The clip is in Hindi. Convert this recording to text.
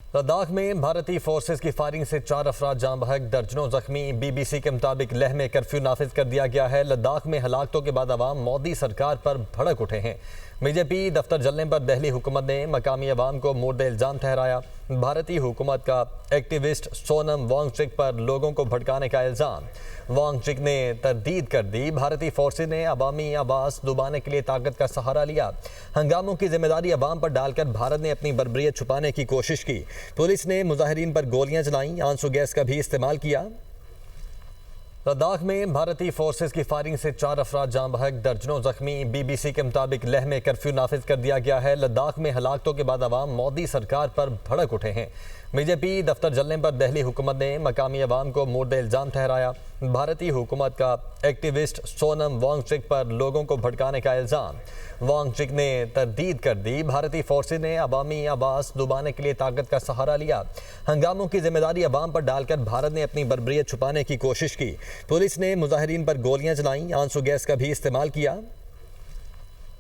लद्दाख में भारतीय फोर्सेस की फायरिंग से 4 अफराद जान बहक, दर्जनों जख्मी। बीबीसी के मुताबिक लेह में कर्फ्यू नाफिज कर दिया गया है। लद्दाख में हलाकतों के बाद अवाम मोदी सरकार पर भड़क उठे हैं। बीजेपी दफ्तर जलने पर दिल्ली हुकूमत ने मकामी अवाम को मुर्द इल्ज़ाम ठहराया। भारतीय हुकूमत का एक्टिविस्ट सोनम वांगचुक पर लोगों को भड़काने का इल्ज़ाम। वांगचुक ने तरदीद कर दी। भारतीय फोर्सेज ने अवामी आवाज़ दबाने के लिए ताकत का सहारा लिया। हंगामों की जिम्मेदारी अवाम पर डालकर भारत ने अपनी बर्बरियत छुपाने की कोशिश की। पुलिस ने मुजाहिरीन पर गोलियां चलाई, आंसू गैस का भी इस्तेमाल किया। लद्दाख में भारतीय फोर्सेस की फायरिंग से 4 अफराद जान बहक, दर्जनों जख्मी। बीबीसी के मुताबिक लेह में कर्फ्यू नाफिज कर दिया गया है। लद्दाख में हलाकतों के बाद अवाम मोदी सरकार पर भड़क उठे हैं। बीजेपी दफ्तर जलने पर दिल्ली हुकूमत ने मकामी अवाम को मुर्द इल्ज़ाम ठहराया। भारतीय हुकूमत का एक्टिविस्ट सोनम वांगचुक पर लोगों को भड़काने का इल्ज़ाम। वांगचुक ने तरदीद कर दी। भारतीय फोर्सेज ने अवामी आवाज़ दबाने के लिए ताकत का सहारा लिया। हंगामों की जिम्मेदारी अवाम पर डालकर भारत ने अपनी बर्बरियत छुपाने की कोशिश की। पुलिस ने मुजाहिरीन पर गोलियां चलाई, आंसू गैस का भी इस्तेमाल किया।